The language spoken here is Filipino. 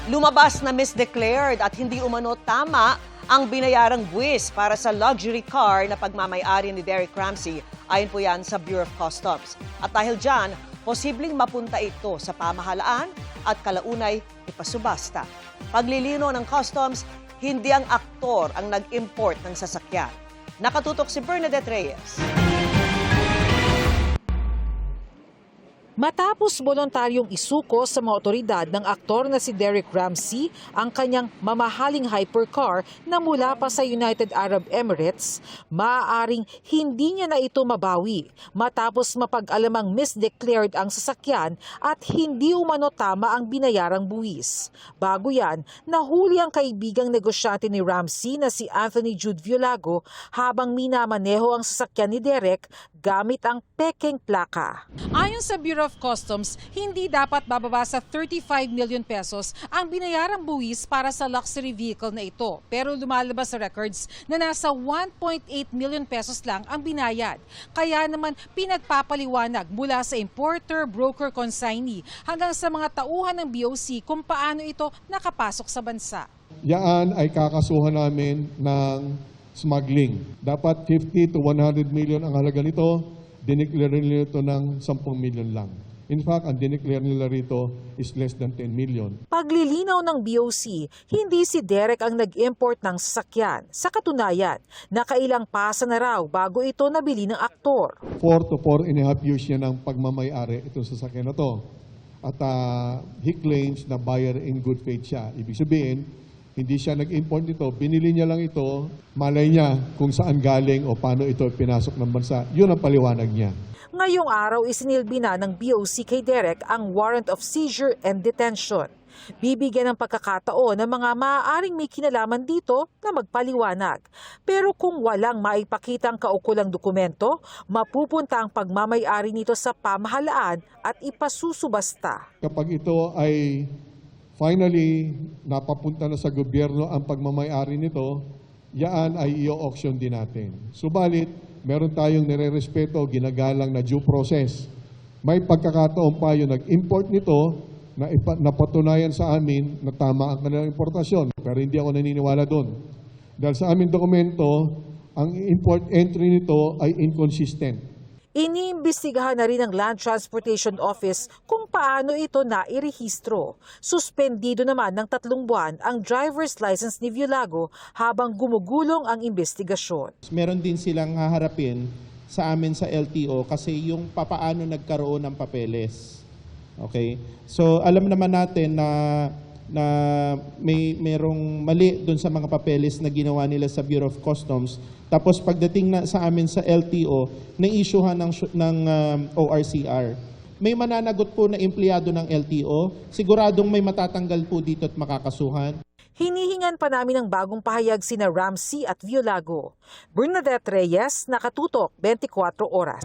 Lumabas na misdeclared at hindi umano tama ang binayarang buwis para sa luxury car na pagmamay-ari ni Derek Ramsey. Ayon po yan sa Bureau of Customs. At dahil dyan, posibleng mapunta ito sa pamahalaan at kalaunay ipasubasta. Paglilino ng customs, hindi ang aktor ang nag-import ng sasakyan. Nakatutok si Bernadette Reyes. Matapos voluntaryong isuko sa mga otoridad ng aktor na si Derek Ramsey ang kanyang mamahaling hypercar na mula pa sa United Arab Emirates, maaaring hindi niya na ito mabawi matapos mapag-alamang misdeclared ang sasakyan at hindi umano tama ang binayarang buwis. Bago yan, nahuli ang kaibigang negosyante ni Ramsey na si Anthony Jude Violago habang minamaneho ang sasakyan ni Derek gamit ang pekeng plaka. Ayon sa Bureau of Customs, hindi dapat bababa sa 35 million pesos ang binayarang buwis para sa luxury vehicle na ito. Pero lumalabas sa records na nasa 1.8 million pesos lang ang binayad. Kaya naman pinagpapaliwanag mula sa importer, broker, consignee hanggang sa mga tauhan ng BOC kung paano ito nakapasok sa bansa. Yan ay kakasuhan namin ng smuggling. Dapat 50 to 100 million ang halaga nito, dineclare nila ito ng 10 million lang. In fact, ang dineclare nila rito is less than 10 million. Paglilinaw ng BOC, hindi si Derek ang nag-import ng sasakyan. Sa katunayan, nakailang pasa na raw bago ito nabili ng aktor. 4 to 4.5 years yan ang pagmamayari itong sasakyan na to. At he claims na buyer in good faith siya. Ibig sabihin, hindi siya nag-import nito, binili niya lang ito, malay niya kung saan galing o paano ito pinasok ng bansa. Yun ang paliwanag niya. Ngayong araw isinilbi na ng BOC kay Derek ang warrant of seizure and detention. Bibigyan ng pagkakataon ng mga maaaring may kinalaman dito na magpaliwanag. Pero kung walang maipakitang kaukulang dokumento, mapupunta ang pagmamay-ari nito sa pamahalaan at ipasusubasta. Kapag ito ay finally, napapunta na sa gobyerno ang pagmamay-ari nito, yaan ay i-auction din natin. Subalit, meron tayong nire-respeto, ginagalang na due process. May pagkakataon pa yung nag-import nito na napatunayan sa amin na tama ang kanilang importasyon. Pero hindi ako naniniwala doon. Dahil sa aming dokumento, ang import entry nito ay inconsistent. Iniimbestigahan na rin ng Land Transportation Office kung paano ito nairehistro. Suspendido naman ng 3 buwan ang driver's license ni Violago habang gumugulong ang investigasyon. Meron din silang haharapin sa amin sa LTO kasi yung papaano nagkaroon ng papeles. Okay? So alam naman natin na merong mali doon sa mga papeles na ginawa nila sa Bureau of Customs. Tapos pagdating na sa amin sa LTO, na-issuehan ng ORCR. May mananagot po na empleyado ng LTO, siguradong may matatanggal po dito at makakasuhan. Hinihingan pa namin ng bagong pahayag sina Ramsey at Violago. Bernadette Reyes, Nakatutok, 24 Oras.